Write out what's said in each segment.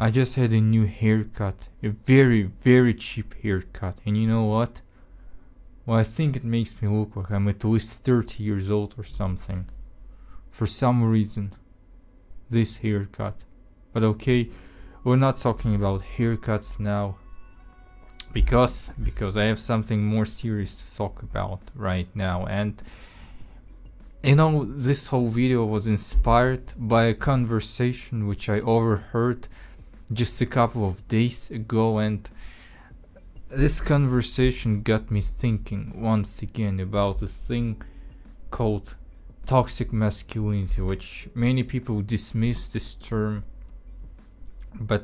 I just had a new haircut, a very, very cheap haircut, and you know what? Well, I think it makes me look like I'm at least 30 years old or something. For some reason, this haircut. But okay, we're not talking about haircuts now. Because I have something more serious to talk about right now. And you know, this whole video was inspired by a conversation which I overheard just a couple of days ago, and this conversation got me thinking once again about a thing called toxic masculinity, which many people dismiss this term,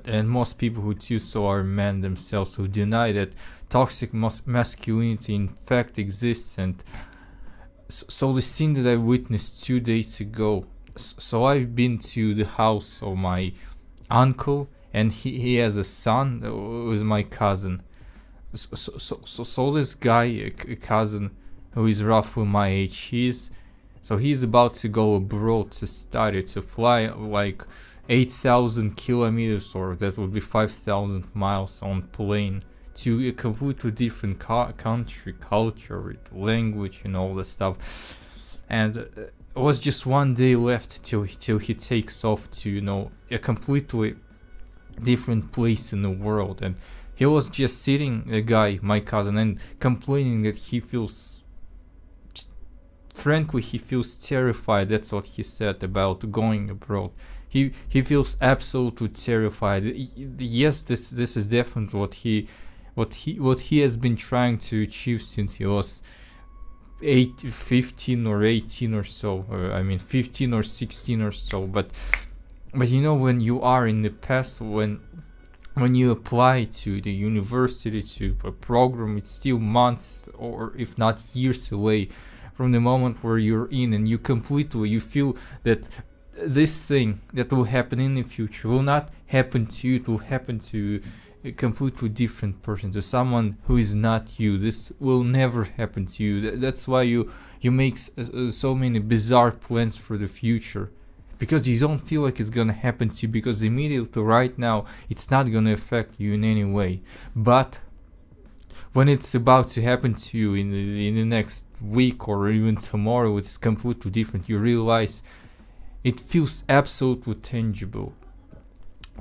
and most people who do so are men themselves who deny that toxic masculinity in fact exists. And so the scene that I witnessed 2 days ago, so I've been to the house of my uncle, and he has a son with my cousin. So this guy, a cousin who is roughly my age, he's about to go abroad to study, to fly like 8,000 kilometers, or that would be 5,000 miles on plane, to a completely different country, culture, language, and all that stuff. And it was just 1 day left till he takes off to, you know, a completely different place in the world. And he was just sitting, the guy, my cousin, and complaining that he feels, frankly, he feels terrified. That's what he said about going abroad. He feels absolutely terrified. Yes, this is definitely what he has been trying to achieve since he was 15 or 18 or so. I mean 15 or 16 or so. But you know, when you are in the past, when you apply to the university, to a program, it's still months or if not years away from the moment where you're in, and you feel that this thing that will happen in the future will not happen to you. It will happen to a completely different person, to someone who is not you. This will never happen to you. That's why you make so many bizarre plans for the future, because you don't feel like it's gonna happen to you, because immediately right now it's not gonna affect you in any way. But when it's about to happen to you in the next week or even tomorrow, it's completely different. You realize it feels absolutely tangible,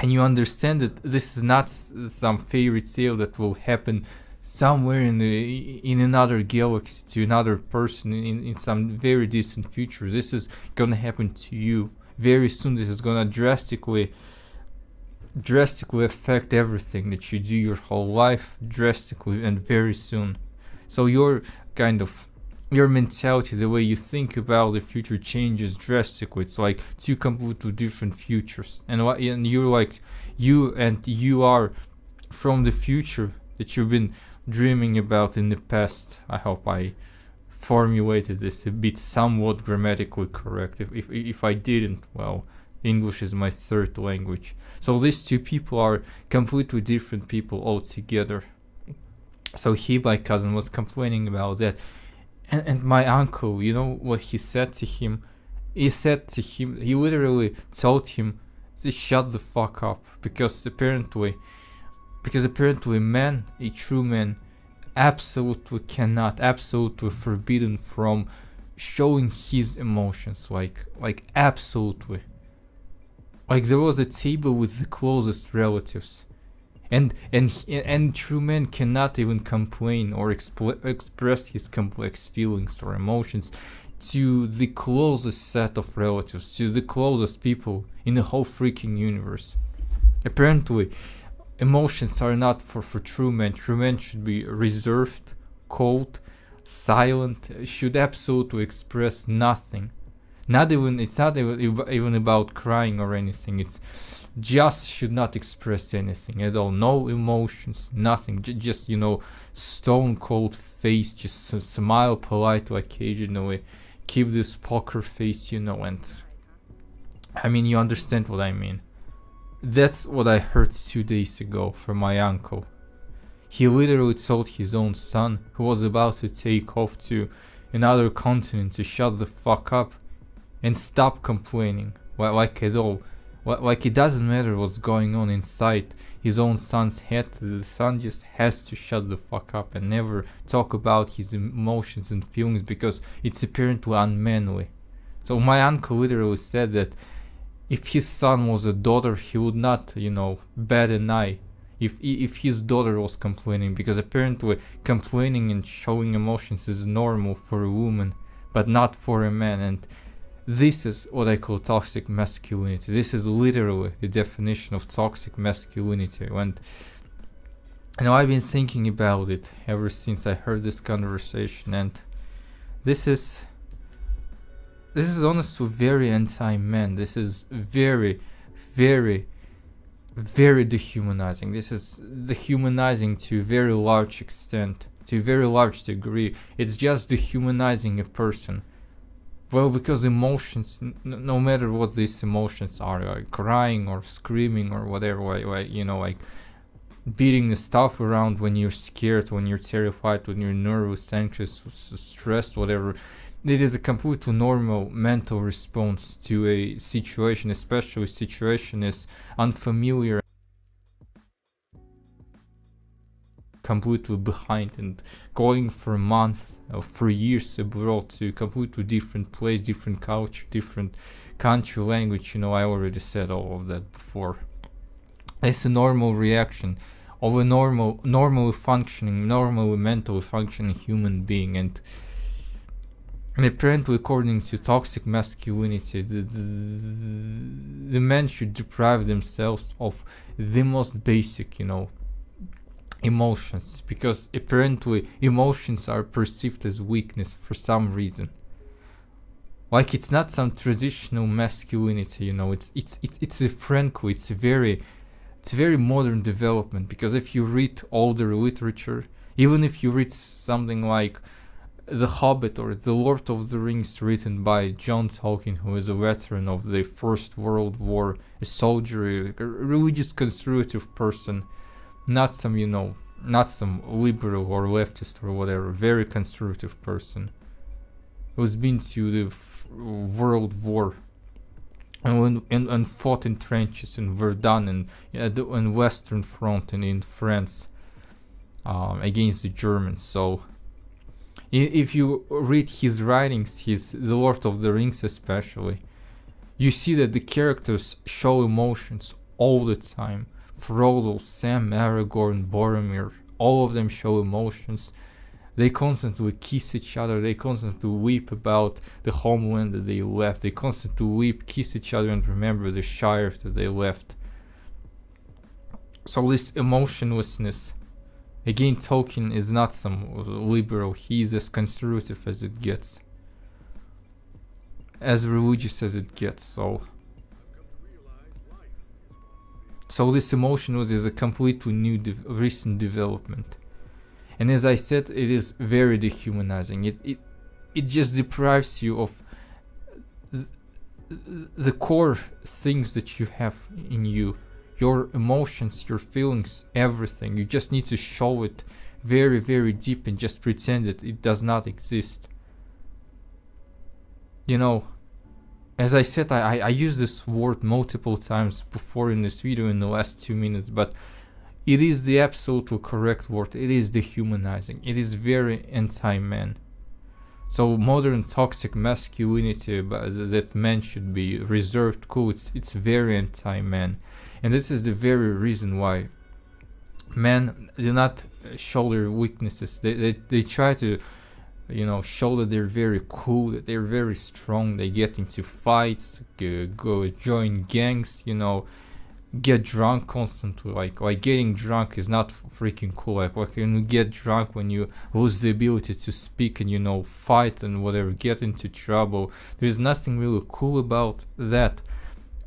and you understand that this is not some fairy tale that will happen somewhere in another galaxy, to another person in some very distant future. This is gonna happen to you very soon. This is gonna drastically affect everything that you do your whole life, drastically and very soon. So your mentality, the way you think about the future, changes drastically. It's like two completely different futures, and you are from the future that you've been dreaming about in the past. I hope I formulated this a bit somewhat grammatically correct. If I didn't, well, English is my third language. So these two people are completely different people altogether. So my cousin, was complaining about that. And my uncle, you know what he said to him? He literally told him to shut the fuck up, because apparently man, a true man, absolutely forbidden from showing his emotions, like absolutely. Like there was a table with the closest relatives, and true men cannot even complain or express his complex feelings or emotions to the closest set of relatives, to the closest people in the whole freaking universe. Apparently, emotions are not for true men. True men should be reserved, cold, silent, should absolutely express nothing. It's not even about crying or anything. It's just should not express anything at all. No emotions, nothing. Just, stone cold face. Just smile politely occasionally. Keep this poker face, and I mean, you understand what I mean. That's what I heard 2 days ago from my uncle. He literally told his own son, who was about to take off to another continent, to shut the fuck up and stop complaining, like at all. Like it doesn't matter what's going on inside his own son's head. The son just has to shut the fuck up and never talk about his emotions and feelings because it's apparently unmanly. So my uncle literally said that if his son was a daughter, he would not, bat an eye if his daughter was complaining, because apparently complaining and showing emotions is normal for a woman, but not for a man. And this is what I call toxic masculinity. This is literally the definition of toxic masculinity. And I've been thinking about it ever since I heard this conversation, and this is honestly very anti-man. This is very, very, very dehumanizing. This is dehumanizing to a very large extent, to a very large degree. It's just dehumanizing a person. Well, because emotions, no matter what these emotions are, like crying or screaming or whatever, like beating the stuff around when you're scared, when you're terrified, when you're nervous, anxious, stressed, whatever. It is a completely normal mental response to a situation, especially if situation is unfamiliar, completely behind, and going for a month or for years abroad to a completely different place, different culture, different country, language. I already said all of that before. It's a normal reaction of a normally mentally functioning human being. And apparently, according to toxic masculinity, the men should deprive themselves of the most basic, emotions, because apparently emotions are perceived as weakness for some reason. Like it's not some traditional masculinity, it's a frankly, it's a very modern development. Because if you read older literature, even if you read something like The Hobbit or The Lord of the Rings written by John Tolkien, who is a veteran of the First World War, a soldier, a religious conservative person, not some liberal or leftist or whatever, very conservative person who's been to the World War and fought in trenches in Verdun and Western Front and in France against the Germans. So if you read his writings, The Lord of the Rings especially, you see that the characters show emotions all the time. Frodo, Sam, Aragorn, Boromir, all of them show emotions. They constantly kiss each other. They constantly weep about the homeland that they left. They constantly weep, kiss each other, and remember the Shire that they left. So this emotionlessness, again, Tolkien is not some liberal. He is as conservative as it gets, as religious as it gets. So this emotionless is a completely new recent development. And as I said, it is very dehumanizing. It just deprives you of the core things that you have in you. Your emotions, your feelings, everything. You just need to show it very, very deep and just pretend that it does not exist. As I said, I used this word multiple times before in this video in the last 2 minutes, but it is the absolutely correct word. It is dehumanizing. It is very anti-man. So modern toxic masculinity that men should be reserved, cool, it's very anti-man. And this is the very reason why men do not show their weaknesses. They try to show that they're very cool, that they're very strong. They get into fights, go join gangs, get drunk constantly. Like getting drunk is not freaking cool. Like when you get drunk, when you lose the ability to speak and fight and whatever, get into trouble. There's nothing really cool about that.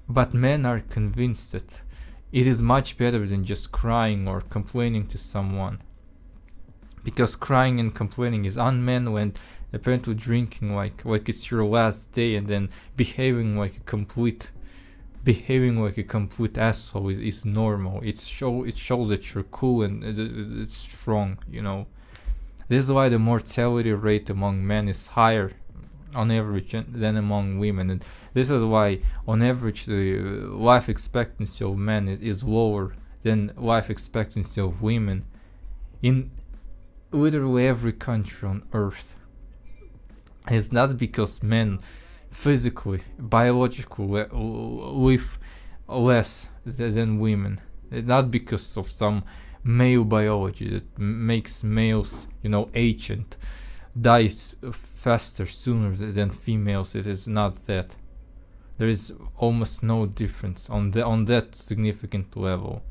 But men are convinced that it is much better than just crying or complaining to someone. Because crying and complaining is unmanly, and apparently drinking like it's your last day and then behaving like a complete asshole is normal. It shows that you're cool and it's strong. This is why the mortality rate among men is higher on average than among women, and this is why on average the life expectancy of men is lower than life expectancy of women in literally every country on earth. And it's not because men physically, biologically live less than women. It's not because of some male biology that makes males, age and dies faster, sooner than females. It is not that. There is almost no difference on that significant level.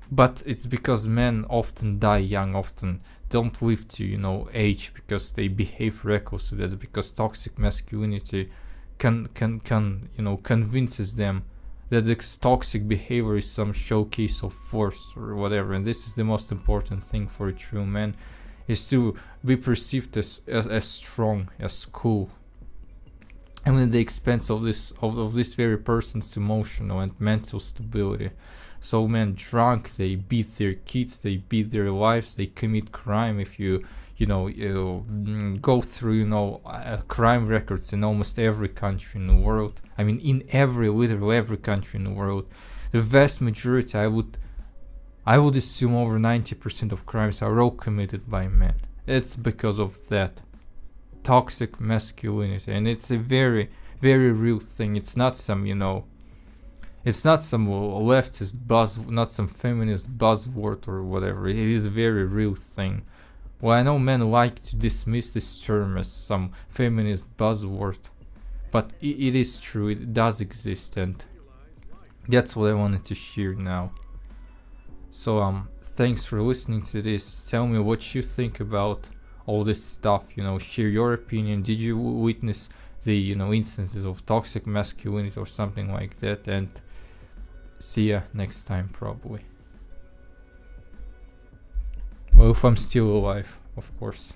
But it's because men often die young, often don't live to age because they behave recklessly. That's because toxic masculinity can convinces them that this toxic behavior is some showcase of force or whatever. And this is the most important thing for a true man, is to be perceived as strong, as cool, and at the expense of this very person's emotional and mental stability. So men drunk, they beat their kids, they beat their wives, they commit crime. If you go through crime records in almost every country in the world, I mean in literally every country in the world, the vast majority, I would assume over 90% of crimes are all committed by men. It's because of that toxic masculinity, and it's a very, very real thing. It's not some it's not some leftist not some feminist buzzword or whatever. It is a very real thing. Well, I know men like to dismiss this term as some feminist buzzword, but it is true. It does exist, and that's what I wanted to share now. So thanks for listening to this. Tell me what you think about all this stuff. Share your opinion. Did you witness the instances of toxic masculinity or something like that? And see ya next time, probably. Well, if I'm still alive, of course.